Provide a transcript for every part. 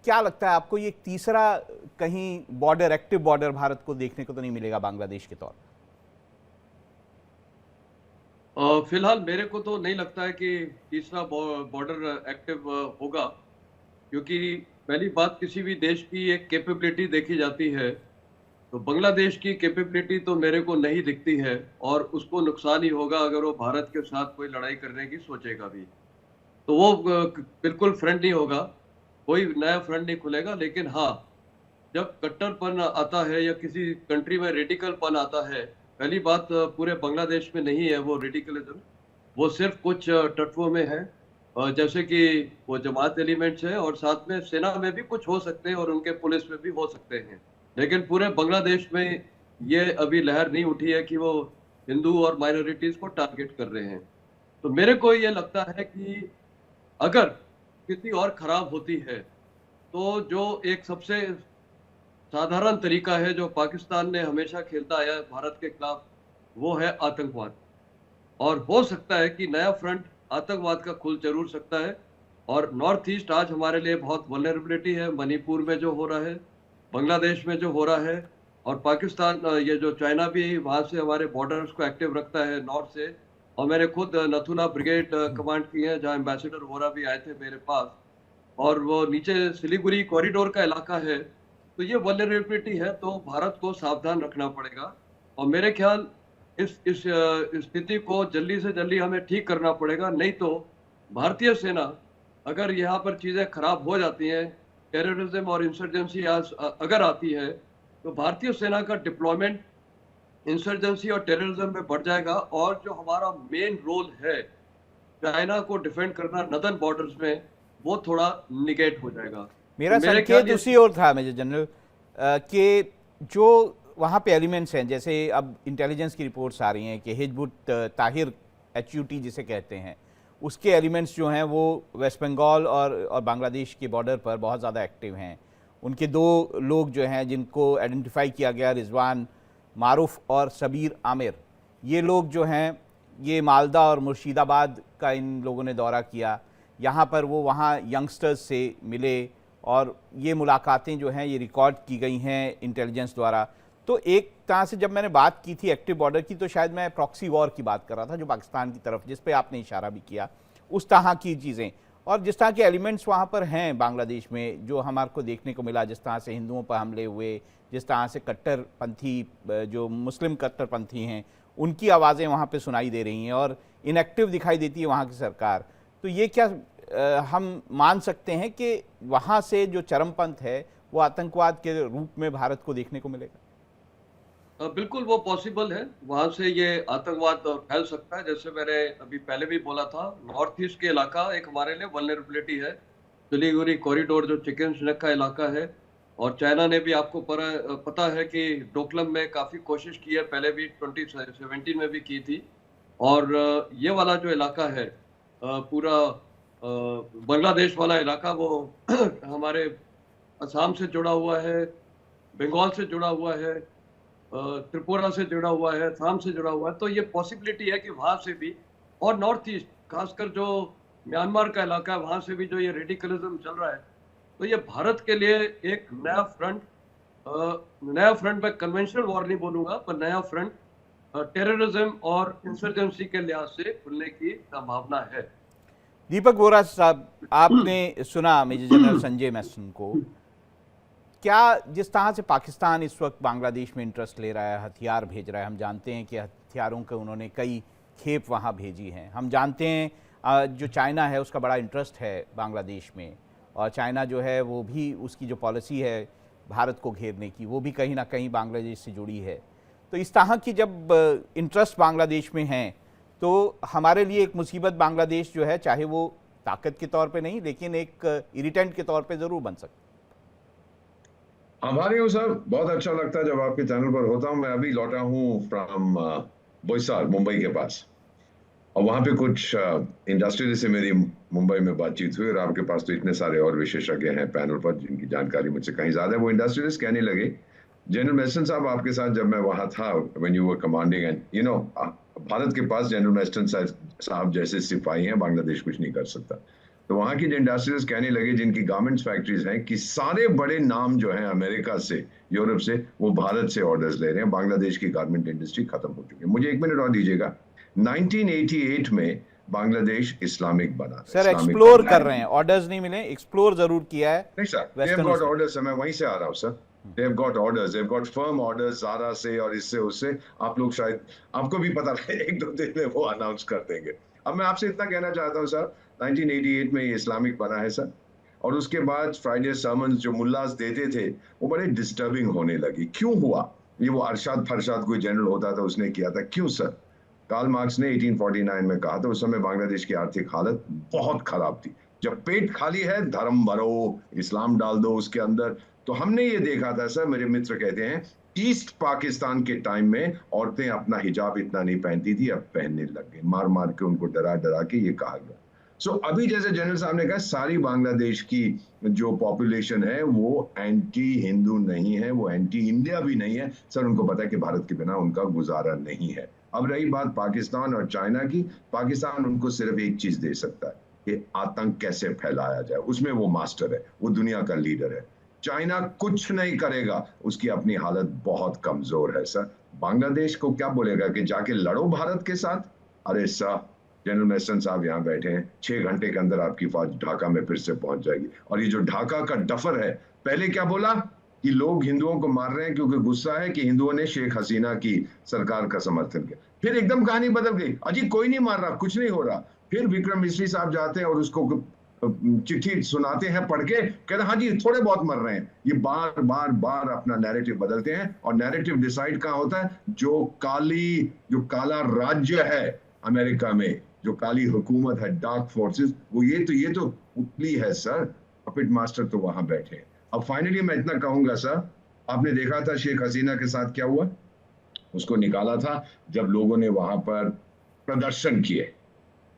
क्या लगता है आपको, ये तीसरा कहीं बॉर्डर, एक्टिव बॉर्डर भारत को देखने को तो नहीं मिलेगा बांग्लादेश के तौर पर? फिलहाल मेरे को तो नहीं लगता है कि तीसरा बॉर्डर एक्टिव होगा, क्योंकि पहली बात, किसी भी देश की एक कैपेबिलिटी देखी जाती है। तो बांग्लादेश की कैपेबिलिटी तो मेरे को नहीं दिखती है, और उसको नुकसान ही होगा अगर वो भारत के साथ कोई लड़ाई करने की सोचेगा भी। तो वो बिल्कुल फ्रंट नहीं होगा, कोई नया फ्रंट नहीं खुलेगा। लेकिन हाँ, जब कट्टरपन आता है या किसी कंट्री में रेडिकलपन आता है, पहली बात पूरे बांग्लादेश में नहीं है वो रेडिकलिज्म, वो सिर्फ कुछ तत्वों में है। जैसे कि वो जमात एलिमेंट्स है, और साथ में सेना में भी कुछ हो सकते हैं और उनके पुलिस में भी हो सकते हैं। लेकिन पूरे बांग्लादेश में ये अभी लहर नहीं उठी है कि वो हिंदू और माइनॉरिटीज को टारगेट कर रहे हैं। तो मेरे को ये लगता है कि अगर स्थिति और खराब होती है, तो जो एक सबसे साधारण तरीका है जो पाकिस्तान ने हमेशा खेलता आया है भारत के खिलाफ, वो है आतंकवाद। और हो सकता है कि नया फ्रंट आतंकवाद का खुल जरूर सकता है। और नॉर्थ ईस्ट आज हमारे लिए बहुत वल्नरेबिलिटी है, मणिपुर में जो हो रहा है, बांग्लादेश में जो हो रहा है, और पाकिस्तान, ये जो चाइना भी वहां से हमारे बॉर्डर्स को एक्टिव रखता है नॉर्थ से। और मैंने खुद नथुला ब्रिगेड कमांड की है, जहाँ एम्बेसडर वोरा भी आए थे मेरे पास। और वो नीचे सिलीगुड़ी कॉरिडोर का इलाका है, तो ये वल्नरेबिलिटी है, तो भारत को सावधान रखना पड़ेगा। और मेरे ख्याल इस स्थिति को जल्दी से जल्दी हमें ठीक करना पड़ेगा, नहीं तो भारतीय सेना, अगर यहाँ पर चीजें खराब हो जाती हैं, टेररिज्म और इंसर्जेंसी अगर आती है, तो भारतीय सेना का डिप्लॉयमेंट इंसर्जेंसी और टेररिज्म में बढ़ जाएगा। और जो हमारा मेन रोल है चाइना को डिफेंड करना नदन बॉर्डर्स में, वो थोड़ा निगेट हो जाएगा। मेरा तो मेरे ख्याल संकेत ये उसी ओर था मेजर जनरल, कि जो वहाँ पे एलिमेंट्स हैं, जैसे अब इंटेलिजेंस की रिपोर्ट्स आ रही हैं कि हिजबुत ताहिर, HUT जिसे कहते हैं, उसके एलिमेंट्स जो हैं वो वेस्ट बंगाल और बांग्लादेश के बॉर्डर पर बहुत ज़्यादा एक्टिव हैं। उनके दो लोग जो हैं जिनको आइडेंटिफाई किया गया, रिजवान मारूफ और सबीर आमिर, ये लोग जो हैं ये मालदा और मुर्शिदाबाद का इन लोगों ने दौरा किया। यहाँ पर वो वहाँ यंगस्टर्स से मिले, और ये मुलाकातें जो हैं ये रिकॉर्ड की गई हैं इंटेलिजेंस द्वारा। तो एक तरह से जब मैंने बात की थी एक्टिव बॉर्डर की, तो शायद मैं प्रॉक्सी वॉर की बात कर रहा था जो पाकिस्तान की तरफ, जिस पे आपने इशारा भी किया, उस तरह की चीज़ें। और जिस तरह के एलिमेंट्स वहाँ पर हैं बांग्लादेश में, जो हमारे को देखने को मिला, जिस तरह से हिंदुओं पर हमले हुए, जिस तरह से कट्टरपंथी, जो मुस्लिम कट्टरपंथी हैं, उनकी आवाज़ें वहाँ पे सुनाई दे रही हैं, और इनएक्टिव दिखाई देती है वहाँ की सरकार। तो ये क्या हम मान सकते हैं कि वहाँ से जो चरमपंथ है वो आतंकवाद के रूप में भारत को देखने को मिलेगा? बिल्कुल वो पॉसिबल है, वहां से ये आतंकवाद फैल सकता है। जैसे मैंने अभी पहले भी बोला था, नॉर्थ ईस्ट के इलाका एक हमारे लिए वल्नरेबिलिटी है। सिलीगुड़ी कॉरिडोर जो चिकन स्नैक का इलाका है, और चाइना ने भी आपको पता है कि डोकलम में काफी कोशिश की है, पहले भी 2017 में भी की थी। और ये वाला जो इलाका है, पूरा बांग्लादेश वाला इलाका, वो हमारे असम से जुड़ा हुआ है, बंगाल से जुड़ा हुआ है, त्रिपुरा से जुड़ा हुआ है, असम से जुड़ा हुआ है। तो ये पॉसिबिलिटी है कि वहां से भी, और नॉर्थ ईस्ट खासकर जो म्यांमार का इलाका है, वहां से भी जो ये रेडिकलिज्म चल रहा है, तो ये भारत के लिए एक नया फ्रंट मैं कन्वेंशनल वॉर नहीं बोलूंगा, पर नया फ्रंट टेररिज्म और इंसर्जेंसी के लिहाज से खुलने की संभावना है। दीपक बोरा साहब, आपने सुना मेजर जनरल संजय मैसन को। क्या जिस तरह से पाकिस्तान इस वक्त बांग्लादेश में इंटरेस्ट ले रहा है, हथियार भेज रहा है, हम जानते हैं कि हथियारों के उन्होंने कई खेप वहाँ भेजी हैं। हम जानते हैं जो चाइना है उसका बड़ा इंटरेस्ट है बांग्लादेश में, और चाइना जो है वो भी, उसकी जो पॉलिसी है भारत को घेरने की, वो भी कहीं ना कहीं बांग्लादेश से जुड़ी है। तो इस तरह की जब इंटरेस्ट बांग्लादेश में हैं, तो हमारे लिए एक मुसीबत बांग्लादेश जो है, चाहे वो ताकत के तौर पे नहीं लेकिन एक इरिटेंट के तौर पे ज़रूर बन सकता है। हमारे को सर बहुत अच्छा लगता है जब आपके चैनल पर होता हूँ। मैं अभी लौटा हूँ फ्रॉम बोईसर, मुंबई के पास, और वहां पे कुछ इंडस्ट्रियलिस्ट से मेरी मुंबई में बातचीत हुई, और आपके पास तो इतने सारे और विशेषज्ञ हैं पैनल पर जिनकी जानकारी मुझसे कहीं ज्यादा है। वो इंडस्ट्रियलिस्ट कहने लगे, जनरल मैस्टन साहब आपके साथ जब मैं वहां था, when you were commanding, and Bharat के पास जनरल मैस्टन साहब जैसे सिपाही हैं, बांग्लादेश कुछ नहीं कर सकता। तो वहां की जो इंडस्ट्रीज कहने लगे, जिनकी गारमेंट्स फैक्ट्रीज हैं, कि सारे बड़े नाम जो हैं अमेरिका से, यूरोप से, वो भारत से ऑर्डर्स ले रहे हैं। बांग्लादेश की गारमेंट इंडस्ट्री खत्म हो चुकी है। मुझे 1 मिनट और दीजिएगा। 1988 में बांग्लादेश इस्लामिक बना था, सर इस्लामिक एक्सप्लोर कर रहे हैं, कंट्री। ऑर्डर्स नहीं मिले, एक्सप्लोर जरूर किया है नहीं sir, they have western got उसने। ऑर्डर्स। मैं वहीं से आ रहा हूँ sir. They have got orders, they have got firm orders Zara से और इससे उससे। आप लोग शायद, आपको भी पता है, 1-2 दिन में वो अनाउंस कर देंगे। अब मैं आपसे इतना कहना चाहता हूँ सर, 1988 में ये इस्लामिक बना है सर। और उसके बाद फ्राइडे सर्मन्स जो मुल्लास देते थे, वो बड़े डिस्टर्बिंग होने लगी। क्यों हुआ ये? वो अरशाद फरशाद कोई जनरल होता था, उसने किया था। क्यों सर? कार्ल मार्क्स ने 1849 में कहा था। उस समय बांग्लादेश की आर्थिक हालत बहुत खराब थी। जब पेट खाली है, धर्म भरो, इस्लाम डाल दो उसके अंदर। तो हमने ये देखा था सर, मेरे मित्र कहते हैं, ईस्ट पाकिस्तान के टाइम में औरतें अपना हिजाब इतना नहीं पहनती थी, अब पहनने लग गई। मार मार के उनको, डरा डरा के ये कहा गया। अभी जैसे जनरल साहब ने कहा, सारी बांग्लादेश की जो पॉपुलेशन है वो एंटी हिंदू नहीं है, वो एंटी इंडिया भी नहीं है सर। उनको पता है कि भारत के बिना उनका गुजारा नहीं है। अब रही बात पाकिस्तान और चाइना की, पाकिस्तान उनको सिर्फ एक चीज दे सकता है कि आतंक कैसे फैलाया जाए, उसमें वो मास्टर है, वो दुनिया का लीडर है। चाइना कुछ नहीं करेगा, उसकी अपनी हालत बहुत कमजोर है सर। बांग्लादेश को क्या बोलेगा कि जाके लड़ो भारत के साथ? अरे सर, जनरल मैसन साहब यहाँ बैठे हैं, 6 घंटे के अंदर आपकी फौज ढाका में फिर से पहुंच जाएगी। और ये जो ढाका का डफर है, पहले क्या बोला कि लोग हिंदुओं को मार रहे हैं क्योंकि गुस्सा है कि हिंदुओं ने शेख हसीना की सरकार का समर्थन किया। फिर एकदम कहानी बदल गई, अजी कोई नहीं मार रहा, कुछ नहीं हो रहा। फिर विक्रम मिश्री साहब जाते हैं और उसको चिट्ठी सुनाते हैं पढ़ के, कहते हैं हाँ जी थोड़े बहुत मर रहे हैं। ये बार बार बार अपना नैरेटिव बदलते हैं। और नैरेटिव डिसाइड कहाँ होता है? जो काला राज्य है अमेरिका में, जो काली हुकूमत है, डार्क फोर्सेस, वो ये तो पुतली है सर। पपेट मास्टर तो वहां बैठे हैं। अब फाइनली मैं इतना कहूंगा सर, आपने देखा था शेख हसीना के साथ क्या हुआ? उसको निकाला था जब लोगों ने वहां पर प्रदर्शन किए।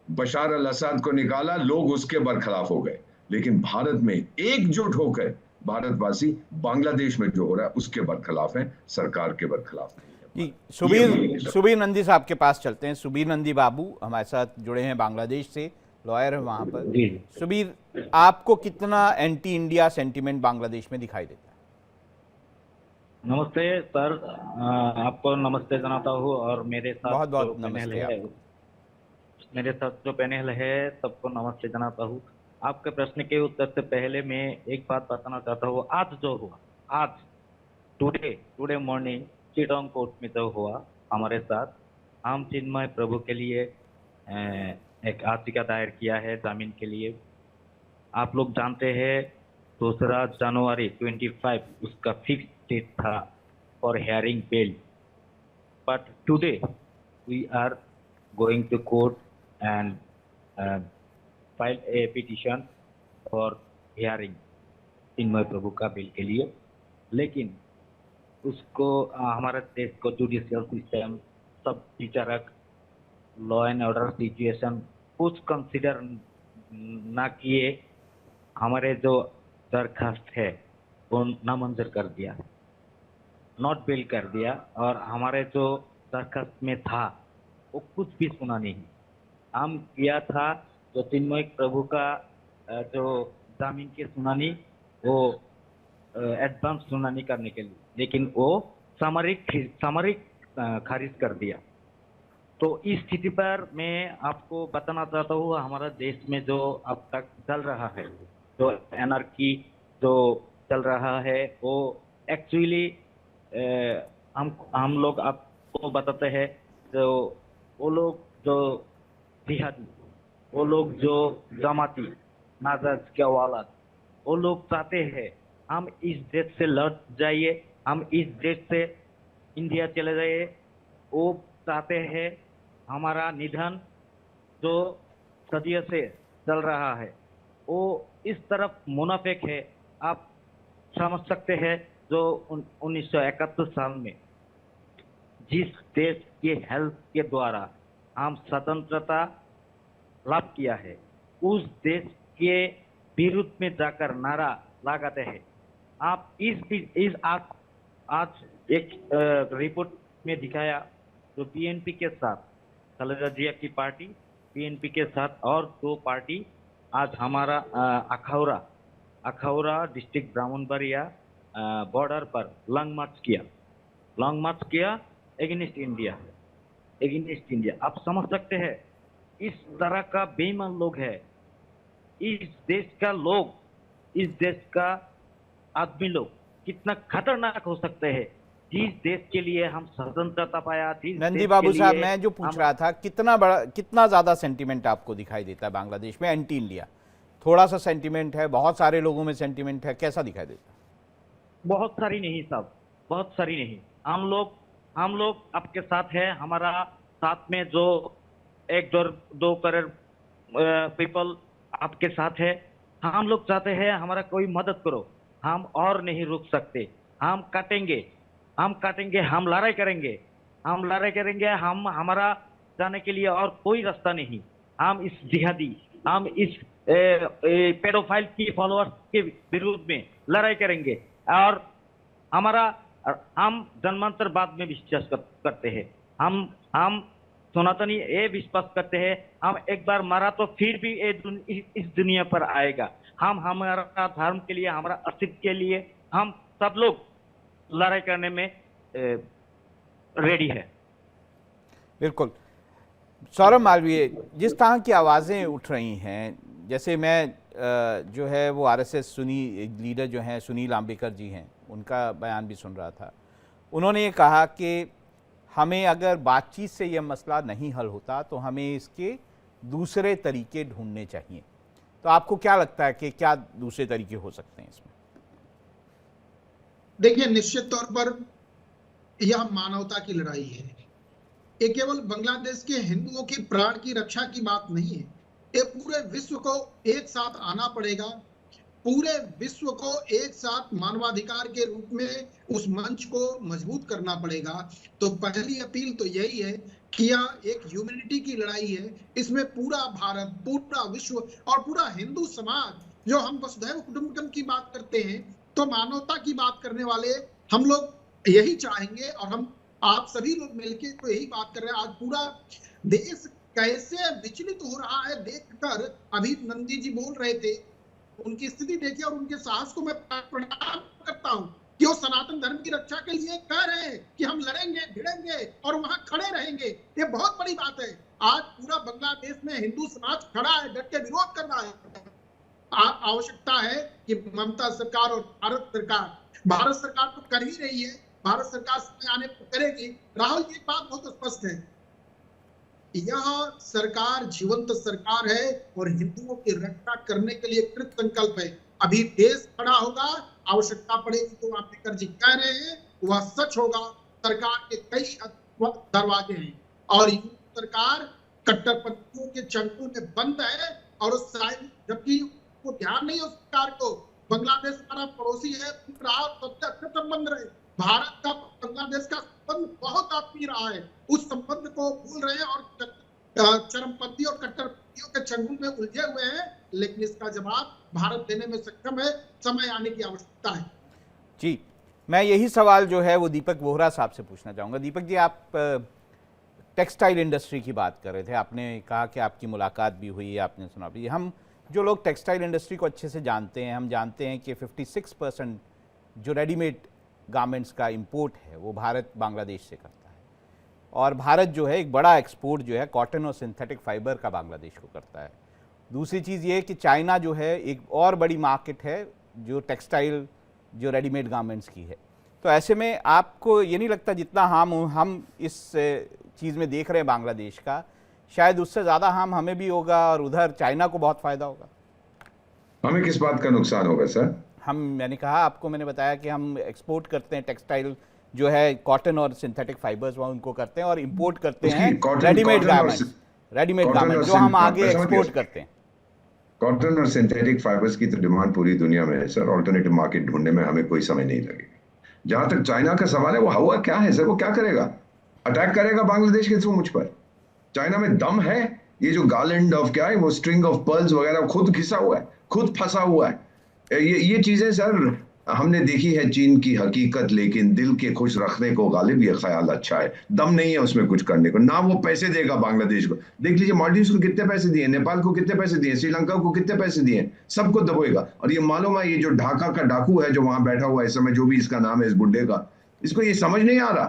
बशार अल असद को निकाला, लोग उसके बरखिलाफ हो गए। लेकिन भारत में एकजुट होकर भारतवासी बांग्लादेश में जो हो रहा है उसके बरखिलाफ हैं, सरकार के बरखिलाफ नहीं है जी, भारत। ये मानिए सर। सुबीर नंदी साहब के पास चलते हैं। सुबीर नंदी बाबू हमारे साथ जुड़े हैं बांग्लादेश से, लॉयर है वहाँ पर। जी सुबीर, आपको कितना एंटी इंडिया सेंटीमेंट बांग्लादेश में दिखाई देता है? नमस्ते सर, आपको नमस्ते जनाता हूँ। और मेरे साथ बहुत बहुत जो पैनल नमस्ते है, आपको। मेरे साथ जो पैनल है सबको नमस्ते जनाता हूँ। आपके प्रश्न के उत्तर से पहले मैं एक बात बताना चाहता हूँ। आज जो हुआ, आज टुडे टुडे मॉर्निंग चिटोंग कोर्ट में जो हुआ हमारे साथ, हम चिन्मय प्रभु के लिए एक याचिका दायर किया है जामीन के लिए। आप लोग जानते हैं 2 जनवरी 25 उसका फिक्स डेट था for hearing bail, but today we are going to court and file a petition for hearing Chinmay Prabhu का बेल के लिए। लेकिन उसको हमारे देश को जुडिशियल सिस्टम, सब विचारक, लॉ एंड ऑर्डर सिचुएशन कुछ कंसिडर ना किए हमारे जो दरखास्त है वो नामंजूर कर दिया, नॉट बिल कर दिया। और हमारे जो दरखास्त में था वो कुछ भी सुना नहीं। हम किया था जो चिन्मय प्रभु का जो जामीन की सुनानी, वो एडवांस सुनानी करने के लिए, लेकिन वो सामरिक खारिज कर दिया। तो इस स्थिति पर मैं आपको बताना चाहता हूँ, हमारा देश में जो अब तक चल रहा है, जो एनआरकी जो चल रहा है, वो एक्चुअली हम लोग आपको बताते हैं, जो वो लोग जो जिहादी, वो लोग जो जमाती नाजायज के औलाद, वो लोग चाहते हैं हम इस देश से लौट जाइए, हम इस देश से इंडिया चले जाइए। वो चाहते हैं हमारा निधन जो सदियों से चल रहा है वो इस तरफ मुनाफिक है। आप समझ सकते हैं जो 1971 साल में जिस देश के हेल्प के द्वारा हम स्वतंत्रता लाभ किया है, उस देश के विरुद्ध में जाकर नारा लगाते हैं। आप इस आज एक रिपोर्ट में दिखाया जो पीएनपी के साथ, खालेदा जिया की पार्टी पीएनपी के साथ और 2 पार्टी आज हमारा अखौरा अखौरा डिस्ट्रिक्ट ब्राह्मणबाड़िया बॉर्डर पर लॉन्ग मार्च किया एगेंस्ट इंडिया। आप समझ सकते हैं इस तरह का बेईमान लोग है, इस देश का आदमी लोग कितना खतरनाक हो सकते हैं। जिस देश के लिए हम स्वतंत्रता पाया, जिस नंदी देश बाबू के साहब, लिए मैं जो पूछ हम- रहा था, कितना ज्यादा सेंटीमेंट आपको दिखाई देता है बांग्लादेश में एंटी इंडिया? थोड़ा सा सेंटीमेंट है, बहुत सारे लोगों में सेंटीमेंट है, कैसा दिखाई देता है? बहुत सारी नहीं साहब, बहुत सारी नहीं। हम लोग आपके साथ है। हमारा साथ में जो 1-2 करोड़ पीपल आपके साथ है। हम लोग चाहते हैं हमारा कोई मदद करो। हम और नहीं रुक सकते। हम काटेंगे, हम लड़ाई करेंगे, हम हमारा जाने के लिए और कोई रास्ता नहीं। हम इस जिहादी, हम इस पेडोफाइल की फॉलोअर्स के विरुद्ध में लड़ाई करेंगे। और हम जन्मांतरवाद में विश्वास करते हैं। हम सनातनी ये विश्वास करते हैं, हम एक बार मरा तो फिर भी इस दुनिया पर आएगा। हम हमारा धर्म के लिए, हमारा अस्तित्व के लिए हम सब लोग लड़ाई करने में रेडी है। बिल्कुल। सौरभ मालवीय, जिस तरह की आवाज़ें उठ रही हैं, जैसे मैं जो है वो आरएसएस सुनी लीडर जो हैं सुनील आम्बेकर जी हैं, उनका बयान भी सुन रहा था। उन्होंने ये कहा कि हमें अगर बातचीत से यह मसला नहीं हल होता तो हमें इसके दूसरे तरीके ढूंढने चाहिए। तो आपको क्या लगता है कि क्या दूसरे तरीके हो सकते हैं इसमें? देखिए, निश्चित तौर पर यह मानवता की लड़ाई है। ये केवल बांग्लादेश के हिंदुओं की प्राण की रक्षा की बात नहीं है। ये पूरे विश्व को एक साथ आना पड़ेगा। पूरे विश्व को एक साथ मानवाधिकार के रूप में उस मंच को मजबूत करना पड़ेगा। तो पहली अपील तो यही है कि यह एक ह्यूमैनिटी की लड़ाई है। इसमें पूरा भारत, पूरा विश्व और पूरा हिंदू समाज, जो हम वसुधैव कुटुंबकम की बात करते हैं, तो मानवता की बात करने वाले हम लोग यही चाहेंगे। और हम आप सभी लोग मिलकर तो यही बात कर रहे हैं। आज पूरा देश कैसे विचलित हो रहा है देखकर, अभी नंदी जी बोल रहे थे, उनकी स्थिति देखिए और उनके साहस को मैं प्रणाम करता हूं कि वो सनातन धर्म की रक्षा के लिए कह रहे हैं कि हम लड़ेंगे, भिड़ेंगे और वहां खड़े रहेंगे। ये बहुत बड़ी बात है। आज पूरा बांग्लादेश में हिंदू समाज खड़ा है, डट के विरोध कर रहा है। आवश्यकता है कि ममता सरकार और भारत सरकार तो कर ही रही है, भारत सरकार समय आने पर करेगी। राहुल जी, एक बात बहुत स्पष्ट है, यह सरकार जीवंत सरकार है और हिंदुओं की रक्षा करने के लिए कृत संकल्प है। अभी देश खड़ा होगा, आवश्यकता पड़ेगी तो आम्बेडकर जी कह रहे हैं वह सच होगा। सरकार के कई दरवाजे हैं और सरकार कट्टरपंथियों के चंगुल में बंद है। और जबकि को ध्यान नहीं उस सरकार को, बांग्लादेश हमारा पड़ोसी है, सबसे अच्छे संबंध रहे। भारत का बांग्लादेश का संबंध बहुत आत्मीय रहा है। उस संबंध को भूल रहे हैं और चरमपंथी और कट्टरपंथियों के चंगुल में उलझे हुए हैं। लेकिन इसका जवाब भारत देने में सक्षम है। समय आने की आवश्यकता है। जी, मैं यही सवाल जो है वो दीपक बोहरा साहब से पूछना चाहूँगा। दीपक जी, आप टेक्सटाइल इंडस्ट्री की बात कर रहे थे, आपने कहा कि आपकी मुलाकात भी हुई, आपने सुना भी। हम जो लोग टेक्सटाइल इंडस्ट्री को अच्छे से जानते हैं, हम जानते हैं कि 56% जो रेडीमेड गारमेंट्स का इंपोर्ट है वो भारत बांग्लादेश से करता है। और भारत जो है एक बड़ा एक्सपोर्ट जो है कॉटन और सिंथेटिक फाइबर का बांग्लादेश को करता है। दूसरी चीज़ ये कि चाइना जो है एक और बड़ी मार्केट है जो टेक्सटाइल, जो रेडीमेड गारमेंट्स की है। तो ऐसे में आपको ये नहीं लगता जितना हम इस चीज़ में देख रहे हैं बांग्लादेश का, शायद उससे ज़्यादा हमें भी होगा और उधर चाइना को बहुत फ़ायदा होगा? हमें किस बात का नुकसान होगा सर? मैंने कहा आपको, मैंने बताया कि हम एक्सपोर्ट करते हैं टेक्सटाइल जो है कॉटन और सिंथेटिक फाइबर्स, वहाँ उनको करते हैं, और इंपोर्ट करते हैं रेडीमेड गारमेंट्स जो हम आगे एक्सपोर्ट करते हैं। कॉटन और सिंथेटिक फाइबर्स की तो डिमांड पूरी दुनिया में है सर। ऑल्टरनेटिव मार्केट ढूंढने में हमें कोई समय नहीं लगेगा। जहां तक चाइना का सवाल है, वो हुआ क्या है सर? वो क्या करेगा? अटैक करेगा बांग्लादेश के थ्रू मुझ पर? चाइना में दम है? ये जो गार्लैंड ऑफ क्या है, वो स्ट्रिंग ऑफ पर्ल्स वगैरह खुद घिसा हुआ है, खुद फंसा हुआ है। ये चीजें सर हमने देखी है चीन की हकीकत, लेकिन दिल के खुश रखने को गालिब ये ख्याल अच्छा है, दम नहीं है उसमें कुछ करने को, ना वो पैसे देगा बांग्लादेश को। देख लीजिए मालदीव्स को कितने पैसे दिए, नेपाल को कितने पैसे दिए, श्रीलंका को कितने पैसे दिए, सबको दबोएगा। और ये मालूम है, ये जो ढाका का डाकू है जो वहां बैठा हुआ है इस समय, जो भी इसका नाम है इस बुड्ढे का, इसको ये समझ नहीं आ रहा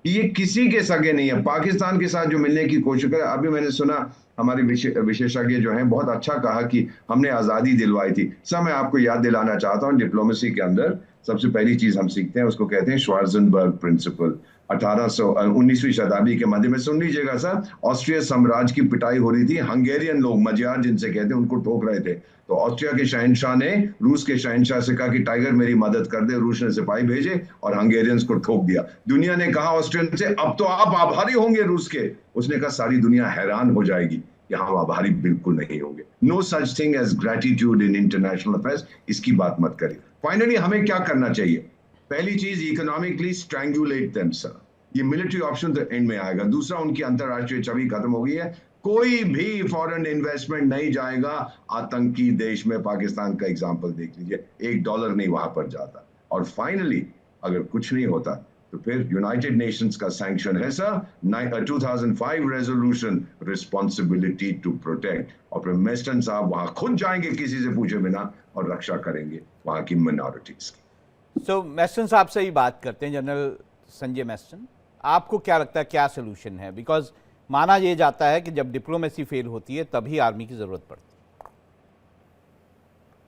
कि ये किसी के सगे नहीं है। पाकिस्तान के साथ जो मिलने की कोशिश करे, अभी मैंने सुना हमारे विशेषज्ञ जो हैं बहुत अच्छा कहा कि हमने आजादी दिलवाई थी। सब मैं आपको याद दिलाना चाहता हूं, डिप्लोमेसी के अंदर सबसे पहली चीज हम सीखते हैं उसको कहते हैं श्वार्ज़ेनबर्ग प्रिंसिपल। 19वीं शताब्दी के मध्य में, सुन लीजिएगा सर, ऑस्ट्रिया साम्राज्य की पिटाई हो रही थी, हंगेरियन लोग मजियार जिनसे कहते हैं उनको ठोक रहे थे, तो ऑस्ट्रिया के शहंशाह ने रूस के शहंशाह से कहा कि टाइगर मेरी मदद कर दे, रूस ने सिपाही भेजे और हंगेरियंस को ठोक दिया। दुनिया ने कहा ऑस्ट्रियन से अब तो आप आभारी होंगे रूस के, उसने कहा सारी दुनिया हैरान हो जाएगी कि हम आभारी बिल्कुल नहीं होंगे। No such thing as gratitude in international affairs, इसकी बात मत करिए। फाइनली हमें क्या करना चाहिए? पहली चीज, इकोनॉमिकली स्ट्रैंगुलेट देम सर, ये मिलिट्री ऑप्शन तो एंड में आएगा। दूसरा, उनकी अंतरराष्ट्रीय छवि खत्म हो गई है, कोई भी फॉरेन इन्वेस्टमेंट नहीं जाएगा आतंकी देश में। पाकिस्तान का एग्जांपल देख लीजिए, $1 नहीं वहां पर जाता। और फाइनली अगर कुछ नहीं होता तो फिर यूनाइटेड नेशंस का सैंक्शन है sir, 2005 resolution, responsibility to protect, और फिर मेस्टन साहब वहां खुद जाएंगे किसी से पूछे बिना और रक्षा करेंगे वहां की मिनॉरिटीज की। सो मेस्टन साहब से ही बात करते हैं, जनरल संजय मेस्टन, आपको क्या लगता है क्या सोल्यूशन है? बिकॉज माना यह जाता है कि जब डिप्लोमेसी फेल होती है तभी आर्मी की जरूरत पड़ती है।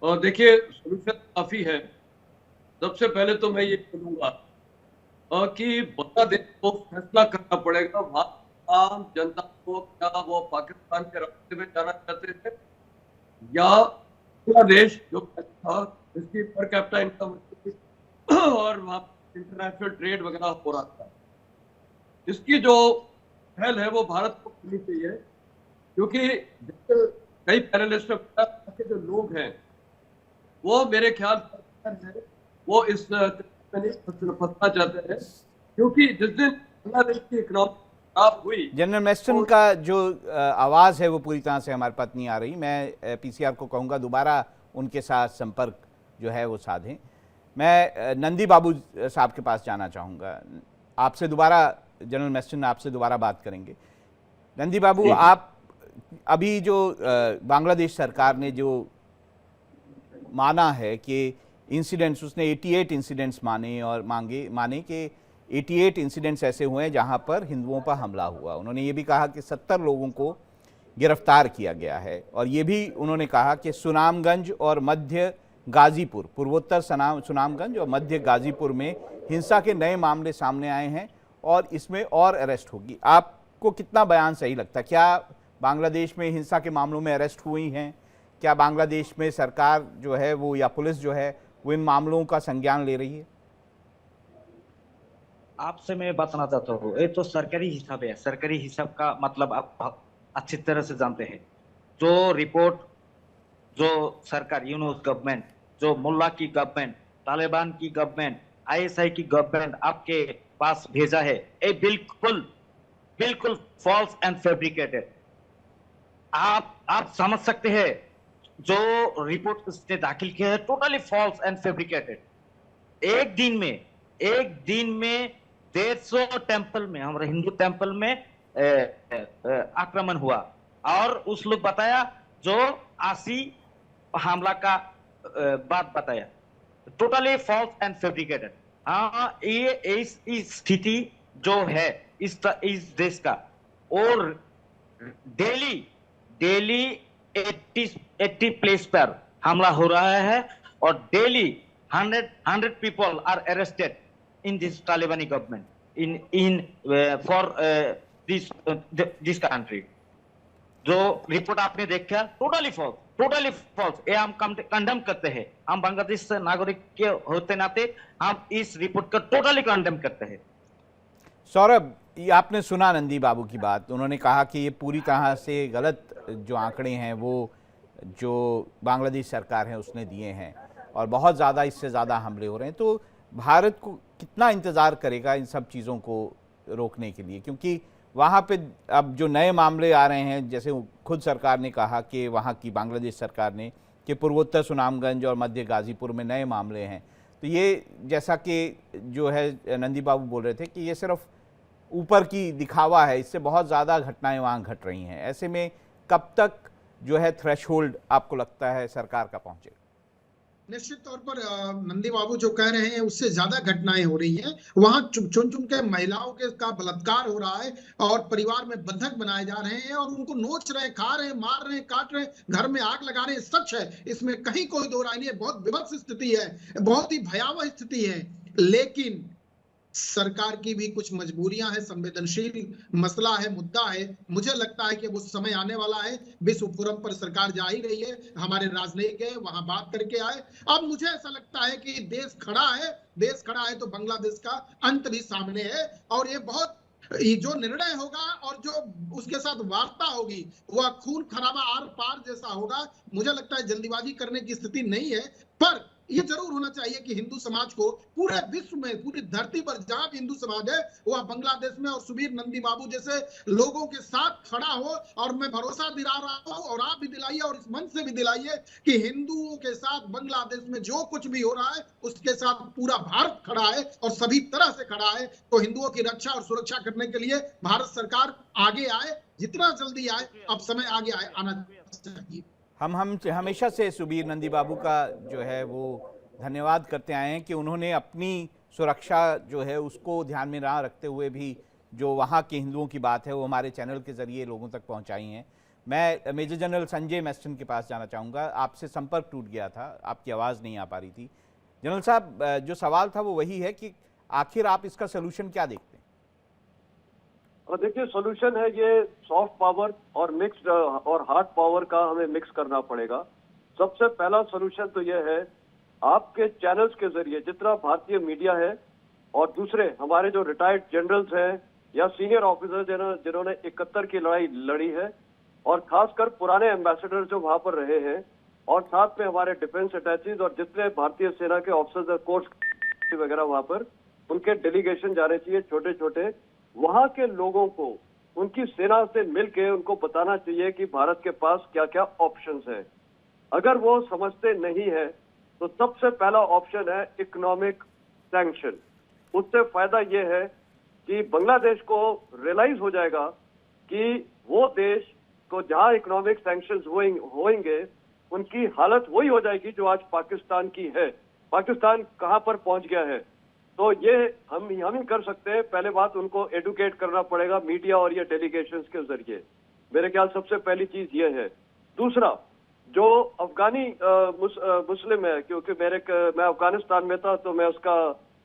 और देखिए सोल्यूशन काफी है। सबसे पहले तो मैं ये बोलूंगा कि बांग्लादेश को फैसला करना पड़ेगा, आम जनता को, क्या वो पाकिस्तान के रास्ते में जाना चाहते थे या बांग्लादेश जो था जिसकी पर कैपिटा इनकम और वहां इंटरनेशनल ट्रेड वगैरह हो रहा था, इसकी जो पहल है वो भारत को करनी चाहिए। क्योंकि कई पैनलिस्ट के जो लोग हैं वो मेरे ख्याल से वो इस फंसना चाहते हैं, क्योंकि जिस दिन बांग्लादेश की इकोनॉमी खराब हुई, जनरल मेस्टन का जो आवाज़ है वो पूरी तरह से हमारे पास नहीं आ रही। मैं पीसीआर को कहूँगा दोबारा उनके साथ संपर्क जो है वो साधें। मैं नंदी बाबू साहब के पास जाना चाहूँगा, आपसे दोबारा, जनरल मेस्टन आपसे दोबारा बात करेंगे। नंदी बाबू, आप अभी जो बांग्लादेश सरकार ने जो माना है कि इंसिडेंट्स, उसने 88 इंसिडेंट्स माने और माने कि 88 इंसिडेंट्स ऐसे हुए हैं जहां पर हिंदुओं पर हमला हुआ। उन्होंने ये भी कहा कि 70 लोगों को गिरफ्तार किया गया है, और ये भी उन्होंने कहा कि सुनामगंज और मध्य गाजीपुर, पूर्वोत्तर सुनामगंज और मध्य गाजीपुर में हिंसा के नए मामले सामने आए हैं और इसमें और अरेस्ट होगी। आपको कितना बयान सही लगता है? क्या बांग्लादेश में हिंसा के मामलों में अरेस्ट हुई हैं? क्या बांग्लादेश में सरकार जो है वो या पुलिस जो है वो इन मामलों का संज्ञान ले रही है? आपसे मैं बताना चाहता हूँ, ये तो सरकारी हिसाब है। सरकारी हिसाब का मतलब आप अच्छी तरह से जानते हैं। जो रिपोर्ट जो सरकार, यूनुस गवर्नमेंट, जो मुल्ला की गवर्नमेंट, तालिबान की गवर्नमेंट, आईएसआई की गवर्नमेंट आपके पास भेजा है, ये बिल्कुल बिल्कुल फॉल्स एंड फैब्रिकेटेड। आप समझ सकते हैं जो रिपोर्ट उसने दाखिल किया है टोटली फॉल्स एंड फैब्रिकेटेड। एक दिन में 150 टेंपल में, हमारे हिंदू टेंपल में आक्रमण हुआ, और उस लोग बताया जो 80 हमला का बात बताया, टोटली फॉल्स एंड फैब्रिकेटेड। हाँ, ये इस स्थिति जो है इस देश का, और डेली 80 प्लेस पर हमला हो रहा है, और daily 100 people are arrested in this तालिबानी government in for this country. जो रिपोर्ट आपने देखा टोटली फॉल्स, ये हम कंडेम करते हैं। हम बांग्लादेश से नागरिक के होते नाते हम इस रिपोर्ट का टोटली कंडेम करते हैं। सौरभ, ये आपने सुना नंदी बाबू की बात, उन्होंने कहा कि ये पूरी तरह से गलत जो आंकड़े हैं वो जो बांग्लादेश सरकार है उसने दिए हैं, और बहुत ज़्यादा, इससे ज़्यादा हमले हो रहे हैं। तो भारत को कितना इंतज़ार करेगा इन सब चीज़ों को रोकने के लिए? क्योंकि वहाँ पे अब जो नए मामले आ रहे हैं, जैसे खुद सरकार ने कहा कि वहाँ की बांग्लादेश सरकार ने कि पूर्वोत्तर सुनामगंज और मध्य गाजीपुर में नए मामले हैं, तो ये जैसा कि जो है नंदी बाबू बोल रहे थे कि ये सिर्फ ऊपर की दिखावा है, इससे बहुत ज़्यादा घटनाएं वहाँ घट रही हैं। ऐसे में कब तक जो है थ्रेशहोल्ड आपको लगता है सरकार का पहुंचे? निश्चित तौर पर नंदी बाबू जो कह रहे हैं उससे ज्यादा घटनाएं हो रही हैं। वहां चुन चुन के महिलाओं के का बलात्कार हो रहा है और परिवार में बंधक बनाए जा रहे हैं और उनको नोच रहे हैं, खा रहे हैं, मार रहे हैं, काट रहे हैं, घर में आग लगा रहे हैं। सच है, इसमें कहीं कोई दो राय नहीं है। बहुत विभत्स स्थिति है, बहुत ही भयावह स्थिति है। लेकिन सरकार की भी कुछ मजबूरियां हैं, संवेदनशील मसला है, मुद्दा है। मुझे लगता है कि वो समय आने वाला है। विश्व फोरम पर सरकार जा ही रही है, हमारे राजनयिक है वहां बात करके आए। अब मुझे ऐसा लगता है कि देश खड़ा है, देश खड़ा है तो बांग्लादेश का अंत भी सामने है। और ये जो निर्णय होगा और जो उसके साथ वार्ता होगी वह खून खराबा आर पार जैसा होगा। मुझे लगता है जल्दीबाजी करने की स्थिति नहीं है, पर ये जरूर होना चाहिए कि हिंदू समाज को पूरे विश्व में, पूरी धरती पर जहां भी हिंदू समाज है वह बांग्लादेश में और सुबीर नंदी बाबू जैसे लोगों के साथ खड़ा हो। और मैं भरोसा दिला रहा हूं और आप भी दिलाइए और इस मंच से भी दिलाइए कि हिंदुओं के साथ बांग्लादेश में जो कुछ भी हो रहा है उसके साथ पूरा भारत खड़ा है और सभी तरह से खड़ा है। तो हिंदुओं की रक्षा और सुरक्षा करने के लिए भारत सरकार आगे आए, जितना जल्दी आए। अब समय आगे आना चाहिए। हम हमेशा से सुबीर नंदी बाबू का जो है वो धन्यवाद करते आए हैं कि उन्होंने अपनी सुरक्षा जो है उसको ध्यान में ना रखते हुए भी जो वहाँ के हिंदुओं की बात है वो हमारे चैनल के ज़रिए लोगों तक पहुँचाई हैं। मैं मेजर जनरल संजय मैस्टन के पास जाना चाहूँगा। आपसे संपर्क टूट गया था, आपकी आवाज़ नहीं आ पा रही थी। जनरल साहब, जो सवाल था वो वही है कि आखिर आप इसका सलूशन क्या देखते हैं? और देखिए, सॉल्यूशन है ये सॉफ्ट पावर और मिक्स्ड और हार्ड पावर का हमें मिक्स करना पड़ेगा। सबसे पहला सॉल्यूशन तो ये है, आपके चैनल्स के जरिए जितना भारतीय मीडिया है और दूसरे हमारे जो रिटायर्ड जनरल्स हैं या सीनियर ऑफिसर जिन्होंने 71 की लड़ाई लड़ी है और खासकर पुराने एम्बेसडर जो वहां पर रहे हैं और साथ में हमारे डिफेंस अटैचीज और जितने भारतीय सेना के ऑफिसर्स कोर्स वगैरह वहां पर उनके डेलीगेशन जाने चाहिए छोटे छोटे। वहां के लोगों को उनकी सेना से मिलके उनको बताना चाहिए कि भारत के पास क्या क्या ऑप्शंस है। अगर वो समझते नहीं है तो सबसे पहला ऑप्शन है इकोनॉमिक सैंक्शन। उससे फायदा ये है कि बांग्लादेश को रियलाइज हो जाएगा कि वो देश को जहां इकोनॉमिक सैंक्शंस होंगे उनकी हालत वही हो जाएगी जो आज पाकिस्तान की है। पाकिस्तान कहां पर पहुंच गया है, तो ये हम ही कर सकते हैं। पहले बात उनको एडुकेट करना पड़ेगा मीडिया और ये डेलीगेशंस के जरिए। मेरे ख्याल सबसे पहली चीज ये है। दूसरा, जो अफगानी मुस्लिम है, क्योंकि मैं अफगानिस्तान में था तो मैं उसका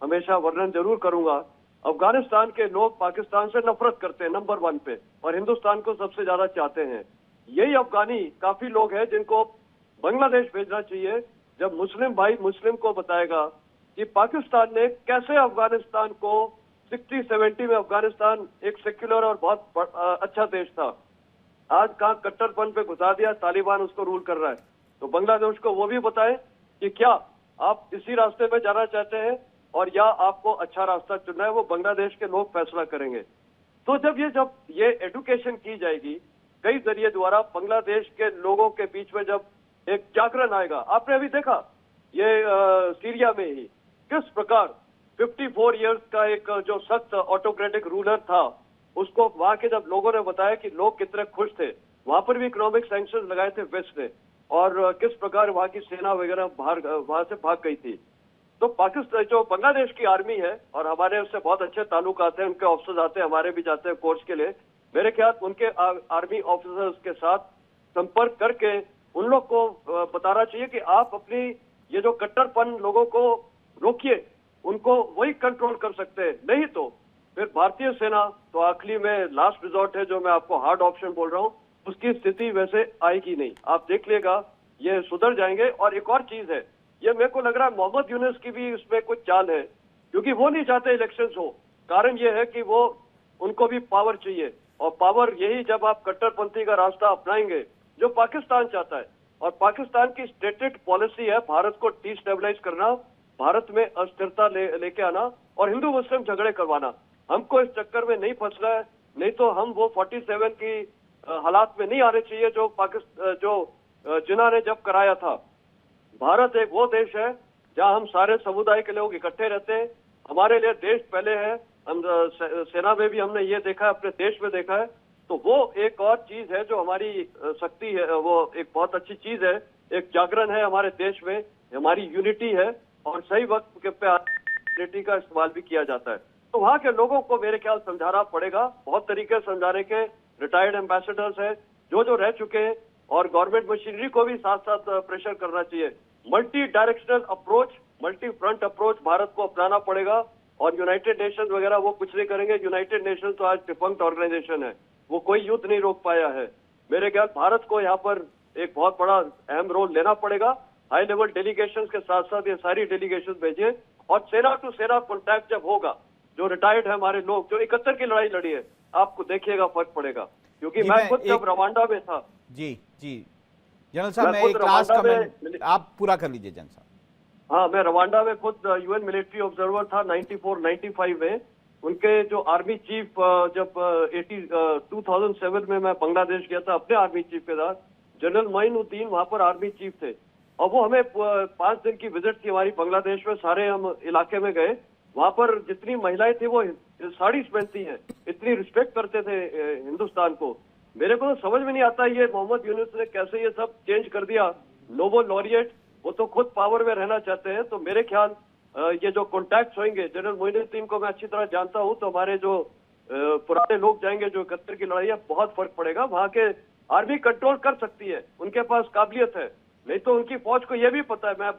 हमेशा वर्णन जरूर करूंगा। अफगानिस्तान के लोग पाकिस्तान से नफरत करते हैं नंबर 1 पे और हिंदुस्तान को सबसे ज्यादा चाहते हैं। यही अफगानी काफी लोग हैं जिनको बांग्लादेश भेजना चाहिए। जब मुस्लिम भाई मुस्लिम को बताएगा कि पाकिस्तान ने कैसे अफगानिस्तान को 60-70 में अफगानिस्तान एक सेक्युलर और बहुत अच्छा देश था, आज कहां कट्टरपन पे घुसा दिया, तालिबान उसको रूल कर रहा है। तो बांग्लादेश को वो भी बताएं कि क्या आप इसी रास्ते में जाना चाहते हैं और या आपको अच्छा रास्ता चुनना है। वो बांग्लादेश के लोग फैसला करेंगे। तो जब ये एडुकेशन की जाएगी कई जरिए द्वारा, बांग्लादेश के लोगों के बीच में जब एक जागरण आएगा। आपने अभी देखा ये सीरिया में ही किस प्रकार 54 इयर्स का एक जो सख्त ऑटोक्रेटिक रूलर था, उसको वहां के जब लोगों ने बताया कि लोग कितने खुश थे, वहां पर भी इकोनॉमिक सैंक्शंस लगाए थे वेस्ट ने, और किस प्रकार वहां की सेना वगैरह वहां से भाग गई थी। तो पाकिस्तान जो बांग्लादेश की आर्मी है और हमारे उससे बहुत अच्छे ताल्लुक आते हैं, उनके ऑफिसर्स आते हैं, हमारे भी जाते हैं कोर्स के लिए। मेरे ख्याल उनके आर्मी ऑफिसर्स के साथ संपर्क करके उन लोग को बताना चाहिए कि आप अपनी ये जो कट्टरपन लोगों को रोकिए, उनको वही कंट्रोल कर सकते हैं। नहीं तो फिर भारतीय सेना तो आखिरी में लास्ट रिजॉर्ट है, जो मैं आपको हार्ड ऑप्शन बोल रहा हूं, उसकी स्थिति वैसे आएगी नहीं। आप देख लेगा ये सुधर जाएंगे। और एक और चीज है, ये मेरे को लग रहा है मोहम्मद यूनुस की भी इसमें कुछ चाल है, क्योंकि वो नहीं चाहते इलेक्शंस हो। कारण ये है कि वो उनको भी पावर चाहिए, और पावर यही जब आप कट्टरपंथी का रास्ता अपनाएंगे जो पाकिस्तान चाहता है। और पाकिस्तान की स्टेटेड पॉलिसी है भारत को डिस्टेबलाइज करना, भारत में अस्थिरता लेके आना और हिंदू मुस्लिम झगड़े करवाना। हमको इस चक्कर में नहीं फंसना है, नहीं तो हम वो 47 की हालात में नहीं आने चाहिए जो जिन्होंने जब कराया था। भारत एक वो देश है जहां हम सारे समुदाय के लोग इकट्ठे रहते हैं। हमारे लिए देश पहले है, हम सेना में भी हमने ये देखा है, अपने देश में देखा है। तो वो एक और चीज है जो हमारी शक्ति है, वो एक बहुत अच्छी चीज है, एक जागरण है हमारे देश में, हमारी यूनिटी है और सही वक्त पे यूनिटी का इस्तेमाल भी किया जाता है। तो वहाँ के लोगों को मेरे ख्याल समझाना पड़ेगा, बहुत तरीके से समझाने के। रिटायर्ड एम्बेसडर्स है जो रह चुके हैं और गवर्नमेंट मशीनरी को भी साथ साथ प्रेशर करना चाहिए। Multi directional approach, multi front approach Bharat को अपनाना पड़ेगा और यूनाइटेड नेशंस वगैरह वो कुछ नहीं करेंगे। यूनाइटेड नेशंस तो आज डिफंक्ट ऑर्गेनाइजेशन है, वो कोई युद्ध नहीं रोक पाया है। मेरे ख्याल भारत को यहाँ पर एक बहुत बड़ा अहम रोल लेना पड़ेगा। हाई लेवल डेलीगेशंस के साथ साथ ये सारी डेलीगेशन भेजे और सेना टू सेना कॉन्टैक्ट जब होगा, जो रिटायर्ड है हमारे लोग, जो 71 की लड़ाई लड़ी है, आपको देखिएगा फर्क पड़ेगा। क्योंकि मैं खुद जब रवांडा में था। जी जनरल साहब, मैं एक लास्ट कमेंट, आप पूरा कर लीजिए जनरल साहब। हाँ, मैं रवांडा में खुद यूएन मिलिट्री ऑब्जर्वर था 94-95 में। उनके जो आर्मी चीफ जब 2007 में मैं बांग्लादेश गया था अपने आर्मी चीफ के साथ, जनरल मोइनुद्दीन वहां पर आर्मी चीफ थे और वो हमें 5 दिन की विजिट थी हमारी बांग्लादेश में। सारे हम इलाके में गए, वहां पर जितनी महिलाएं थी वो साड़ी पहनती हैं, इतनी रिस्पेक्ट करते थे हिंदुस्तान को। मेरे को तो समझ में नहीं आता ये मोहम्मद यूनुस ने कैसे ये सब चेंज कर दिया। नोबेल लॉरिएट, वो तो खुद पावर में रहना चाहते हैं। तो मेरे ख्याल ये जो कॉन्टैक्ट होंगे, जनरल मोइनुद्दीन को मैं अच्छी तरह जानता हूं, तो हमारे जो पुराने लोग जाएंगे, जो 71 की लड़ाई है, बहुत फर्क पड़ेगा। वहां के आर्मी कंट्रोल कर सकती है, उनके पास काबिलियत है। नहीं तो उनकी फौज को यह भी पता है। मैं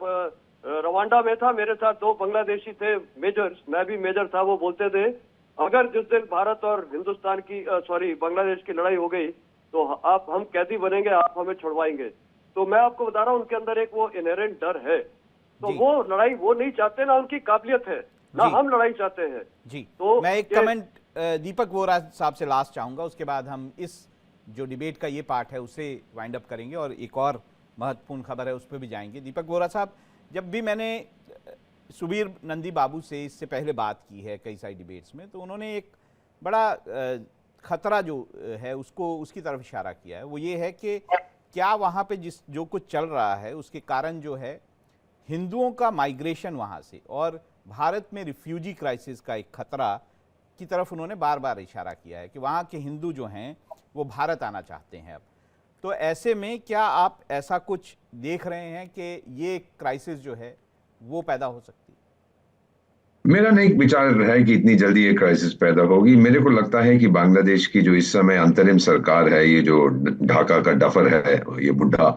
रवांडा में था, मेरे साथ 2 बांग्लादेशी थे मेजर्स, मैं भी मेजर था। वो बोलते थे अगर जिस दिन भारत और हिंदुस्तान की बांग्लादेश की लड़ाई हो गई तो आप हम कैदी बनेंगे, आप हमें छुड़वाएंगे। तो मैं आपको बता रहा हूँ उनके अंदर एक वो इनहेरेंट डर है। तो वो लड़ाई वो नहीं चाहते, ना उनकी काबिलियत है, ना हम लड़ाई चाहते हैं। जी तो मैं एक कमेंट दीपक वोरा साहब से लास्ट चाहूंगा, उसके बाद हम इस जो डिबेट का ये पार्ट है उसे वाइंड अप करेंगे और एक और महत्वपूर्ण खबर है उस पर भी जाएंगे। दीपक वोरा साहब, जब भी मैंने सुबीर नंदी बाबू से इससे पहले बात की है कई सारी डिबेट्स में, तो उन्होंने एक बड़ा खतरा जो है उसको उसकी तरफ इशारा किया है। वो ये है कि क्या वहाँ पे जो कुछ चल रहा है उसके कारण जो है हिंदुओं का माइग्रेशन वहाँ से और भारत में रिफ्यूजी क्राइसिस का एक खतरा की तरफ उन्होंने बार बार इशारा किया है कि वहाँ के हिंदू जो हैं वो भारत आना चाहते हैं अब। तो ऐसे में क्या आप ऐसा कुछ देख रहे हैं कि ये क्राइसिस जो है वो पैदा हो सकती है? मेरा नहीं विचार है कि इतनी जल्दी ये क्राइसिस पैदा होगी। मेरे को लगता है कि बांग्लादेश की जो इस समय अंतरिम सरकार है, ये जो ढाका का डफर है, ये बुढ़ा,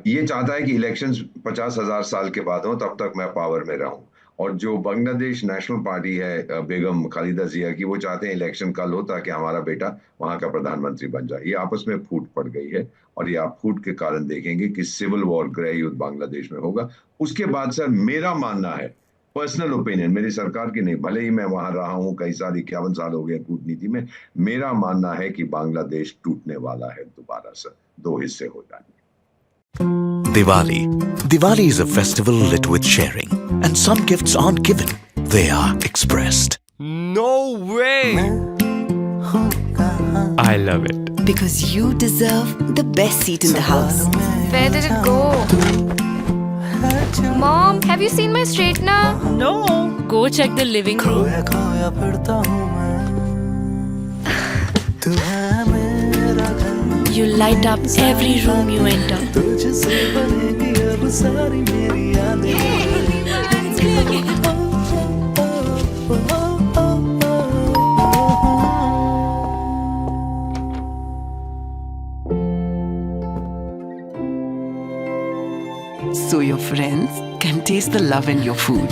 ये चाहता है कि इलेक्शंस 50,000 साल के बाद हो, तब तक मैं पावर में रहूं। और जो बांग्लादेश नेशनल पार्टी है बेगम खालिदा जिया की, वो चाहते हैं इलेक्शन कल हो ताकि हमारा बेटा वहां का प्रधानमंत्री बन जाए। ये आपस में फूट पड़ गई है और ये आप फूट के कारण देखेंगे कि सिविल वॉर, गृह युद्ध बांग्लादेश में होगा। उसके बाद सर, मेरा मानना है, पर्सनल ओपिनियन, मेरी सरकार की नहीं, भले ही मैं वहां रहा हूं कई साल, 51 साल हो गए कूटनीति में, मेरा मानना है कि बांग्लादेश टूटने वाला है दोबारा से, 2 हिस्से हो जाएंगे। Diwali. Diwali is a festival lit with sharing. And some gifts aren't given, they are expressed. No way! I love it. Because you deserve the best seat in the house. Where did it go? Mom, have you seen my straightener? No. Go check the living room. You light up every room you enter. So your friends can taste the love in your food.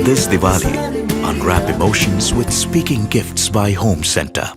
This Diwali, unwrap emotions with Speaking Gifts by Home Center.